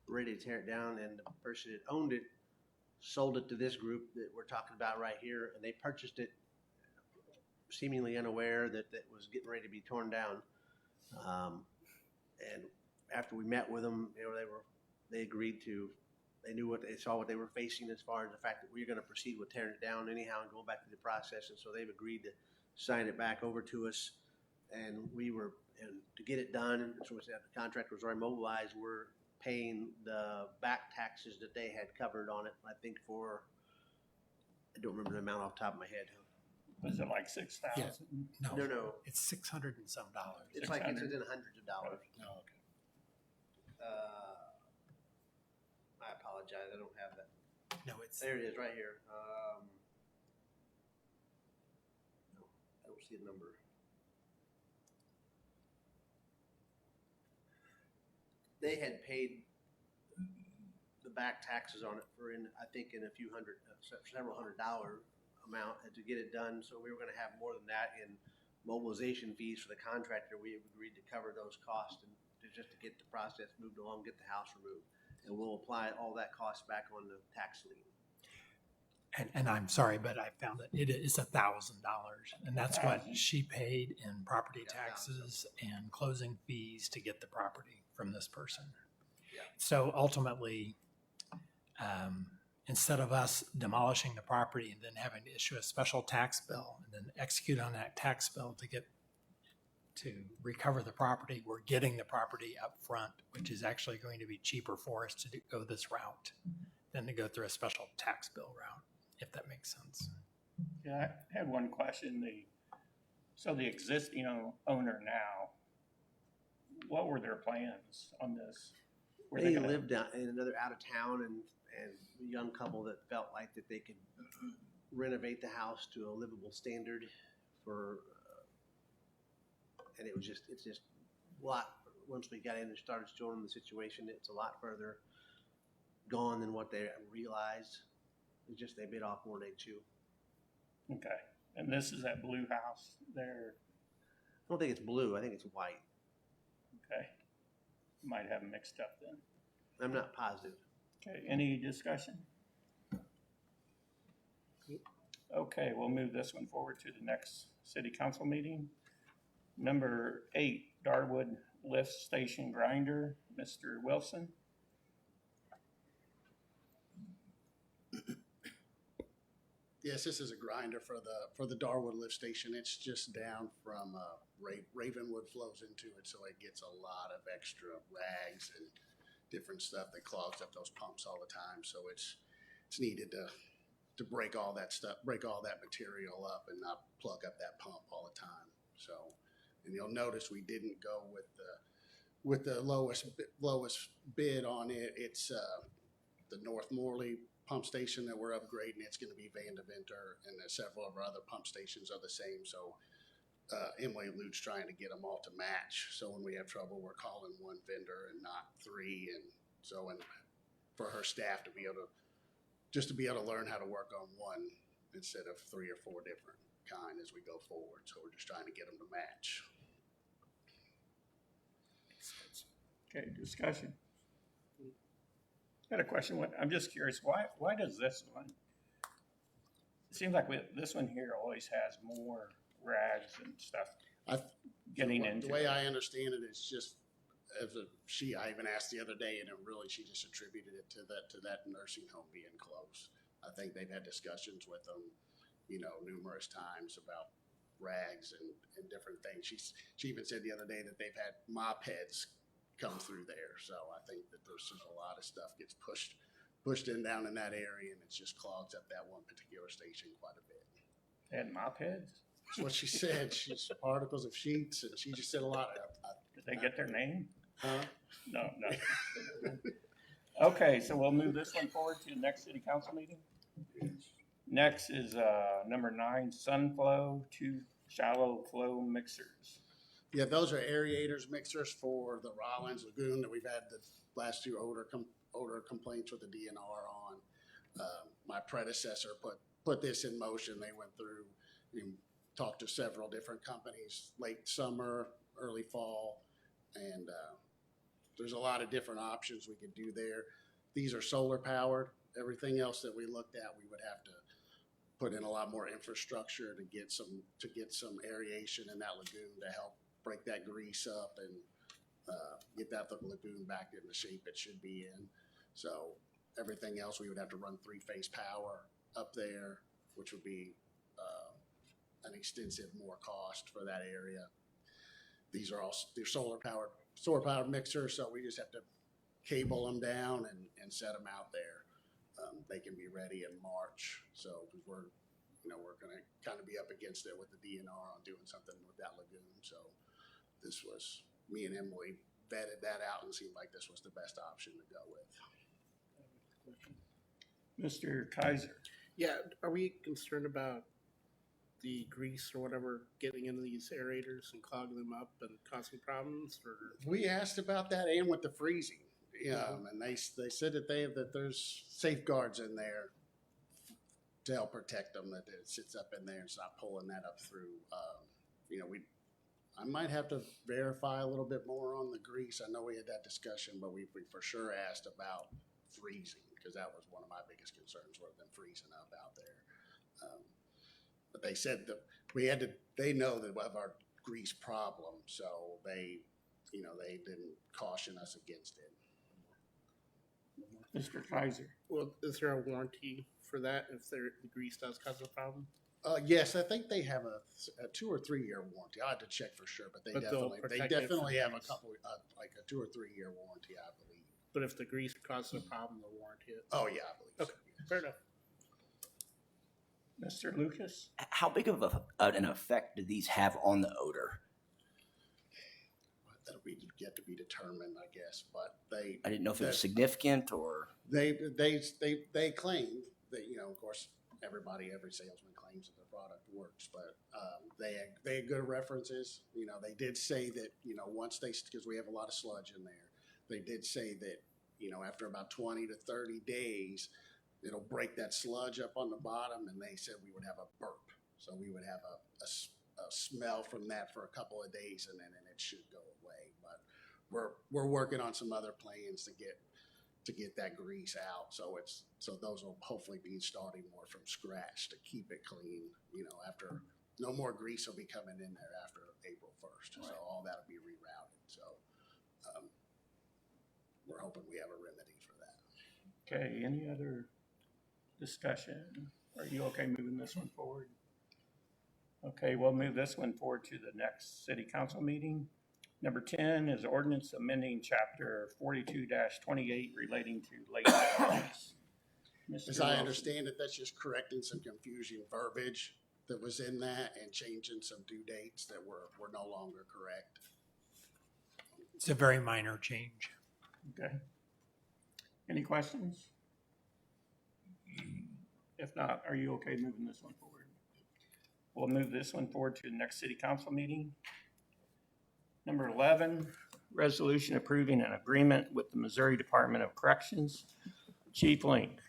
ready to tear it down, and the person that owned it sold it to this group that we're talking about right here, and they purchased it seemingly unaware that it was getting ready to be torn down. And after we met with them, they agreed to. They knew they saw what they were facing as far as the fact that we were going to proceed with tearing it down anyhow and go back to the process. And so they've agreed to sign it back over to us. And to get it done, and so the contractor was already mobilized. We're paying the back taxes that they had covered on it. I think I don't remember the amount off the top of my head. Was it like 6,000? Yeah. No. It's $600 and some dollars. It's like it's in hundreds of dollars. Oh, okay. I apologize. I don't have that. No, it's There it is, right here. No, I don't see a number. They had paid the back taxes on it I think in a few hundred, several $100 amount to get it done. So we were going to have more than that in mobilization fees for the contractor. We have agreed to cover those costs and just to get the process moved along, get the house removed. And we'll apply all that cost back on the tax lien. and I'm sorry, but I found it is $1,000, and that's what she paid in property taxes and closing fees to get the property from this person. Yeah. So ultimately, instead of us demolishing the property and then having to issue a special tax bill and then execute on that tax bill to recover the property, we're getting the property up front, which is actually going to be cheaper for us to go this route. than to go through a special tax bill route, if that makes sense. Yeah, I had one question. So the existing owner now, what were their plans on this? Were They gonna- lived out in another out of town, and a young couple that felt like that they could renovate the house to a livable standard for, and it's just a lot. Once we got in and started showing them the situation, it's a lot further gone than what they realized. It's just they bit off more than they chew. Okay, and this is that blue house there. I don't think it's blue. I think it's white. Okay, might have them mixed up then. I'm not positive. Okay, any discussion? Okay, we'll move this one forward to the next city council meeting. Number 8, Darwood Lift Station Grinder, Mr. Wilson. Yes, this is a grinder for the Darwood lift station. It's just down from Ravenwood flows into it, so it gets a lot of extra rags and different stuff that clogs up those pumps all the time. So it's needed to break all that stuff, break all that material up, and not plug up that pump all the time. So, and you'll notice we didn't go with the lowest bid on it. It's the North Morley pump station that we're upgrading. It's going to be Van de Venter, and there's several of our other pump stations are the same. So Emily Lute's trying to get them all to match. So when we have trouble, we're calling one vendor and not 3. And so, and for her staff to be able to learn how to work on one instead of 3 or 4 different kind as we go forward. So we're just trying to get them to match. Okay, discussion. Got a question. I'm just curious, why does this one? It seems like this one here always has more rags and stuff getting into The way it. I understand it, it's just I even asked the other day, and she just attributed it to that nursing home being closed. I think they've had discussions with them, numerous times about rags and different things. She even said the other day that they've had mop heads come through there. So I think that there's just a lot of stuff gets pushed in down in that area, and it just clogs up that one particular station quite a bit. They had mop heads? That's what she said. She's articles of sheets, and she just said a lot. Did they get their name? Huh? No. Okay, so we'll move this one forward to the next city council meeting. Next is number 9, Sunflow 2 shallow flow mixers. Yeah, those are aerators, mixers for the Rollins Lagoon that we've had the last 2 odor complaints with the DNR on. My predecessor put this in motion. They went through and talked to several different companies late summer, early fall, and there's a lot of different options we could do there. These are solar powered. Everything else that we looked at, we would have to put in a lot more infrastructure to get some aeration in that lagoon to help break that grease up and get that lagoon back in the shape it should be in. So everything else, we would have to run 3-phase power up there, which would be an extensive more cost for that area. They're solar powered mixers, so we just have to cable them down and set them out there. They can be ready in March. So we're going to kind of be up against it with the DNR on doing something with that lagoon. So this was, me and Emily vetted that out and seemed like this was the best option to go with. Mr. Kaiser. Yeah, are we concerned about the grease or whatever getting into these aerators and clogging them up and causing problems? Or We asked about that and with the freezing, and they said that there's safeguards in there to help protect them, that it sits up in there and it's not pulling that up through. I might have to verify a little bit more on the grease. I know we had that discussion, but we for sure asked about freezing, because that was one of my biggest concerns, was them freezing up out there. But they said that they know that we have our grease problem, so they didn't caution us against it. Mr. Kaiser. well, is there a warranty for that if the grease does cause a problem? Yes, I think they have a 2 or 3 year warranty. I have to check for sure, but they But they'll definitely protect it from have a grease. couple like a 2 or 3 year warranty, I believe. But if the grease causes a problem, they'll warranty it. Oh, yeah, I believe so. Okay, fair enough. Mr. Lucas? How big of an effect do these have on the odor? That'll be yet to be determined, I guess, but they. I didn't know if it was significant or. They claim that, you know, of course, every salesman claims that their product works, but they had good references. You know, they did say that, you know, because we have a lot of sludge in there, they did say that, you know, after about 20 to 30 days, it'll break that sludge up on the bottom, and they said we would have a burp. So we would have a smell from that for a couple of days, and then it should go away. But we're working on some other plans to get that grease out. So those will hopefully be starting more from scratch to keep it clean. You know, after no more grease will be coming in there after April 1st. Right. So all that'll be rerouted. So we're hoping we have a remedy for that. Okay, any other discussion? Are you okay moving this one forward? Okay, we'll move this one forward to the next city council meeting. Number 10 is ordinance amending chapter 42-28 relating to late fees. As I understand it, that's just correcting some confusing verbiage that was in that and changing some due dates that were no longer correct. It's a very minor change. Okay. Any questions? If not, are you okay moving this one forward? We'll move this one forward to the next city council meeting. Number 11, resolution approving an agreement with the Missouri Department of Corrections. Chief Link.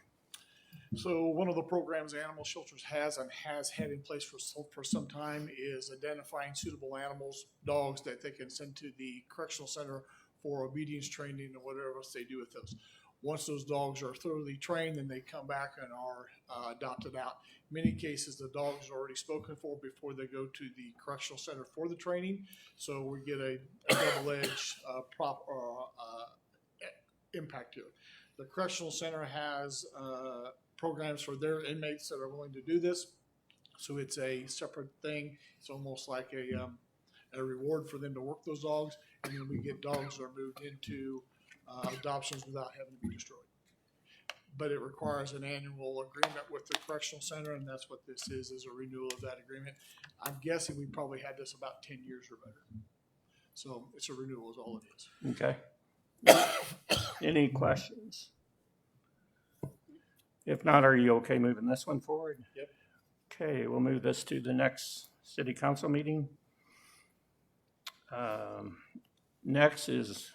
So one of the programs Animal Shelters has and has had in place for some time is identifying suitable animals, dogs that they can send to the correctional center for obedience training and whatever else they do with those. Once those dogs are thoroughly trained, then they come back and are adopted out. In many cases, the dogs are already spoken for before they go to the correctional center for the training. So we get a double-edged impact to it. The correctional center has programs for their inmates that are willing to do this. So it's a separate thing. It's almost like a reward for them to work those dogs. And then we get dogs that are moved into adoptions without having to be destroyed. But it requires an annual agreement with the correctional center, and that's what this is a renewal of that agreement. I'm guessing we probably had this about 10 years or better. So it's a renewal is all it is. Okay. Any questions? If not, are you okay moving this one forward? Yep. Okay, we'll move this to the next city council meeting. Next is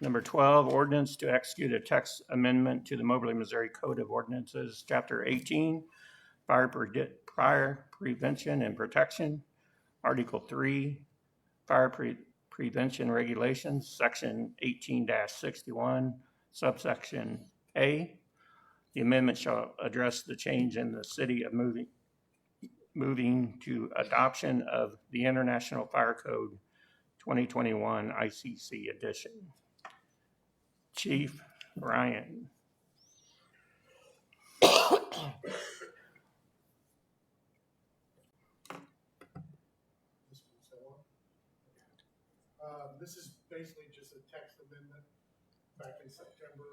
number 12, ordinance to execute a text amendment to the Moberly, Missouri Code of Ordinances, Chapter 18, Fire Prevention and Protection, Article 3, Fire Prevention Regulations, Section 18-61, subsection A. The amendment shall address the change in the city of moving to adoption of the International Fire Code 2021 ICC edition. Chief Ryan. This is basically just a text amendment back in September.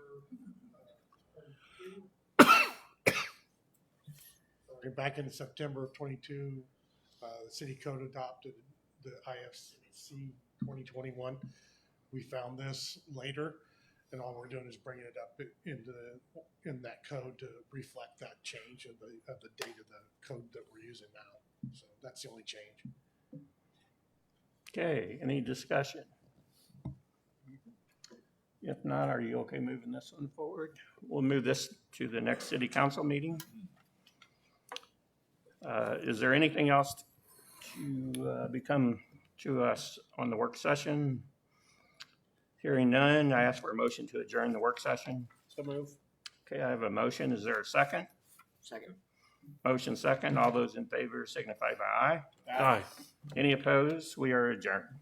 Back in September of 22, the city code adopted the IFC 2021. We found this later, and all we're doing is bringing it up in that code to reflect that change of the date of the code that we're using now. So that's the only change. Okay, any discussion? If not, are you okay moving this one forward? We'll move this to the next city council meeting. Is there anything else to become to us on the work session? Hearing none, I ask for a motion to adjourn the work session. So move. Okay, I have a motion. Is there a second? Second. Motion second. All those in favor signify by aye. Aye. Any opposed? We are adjourned.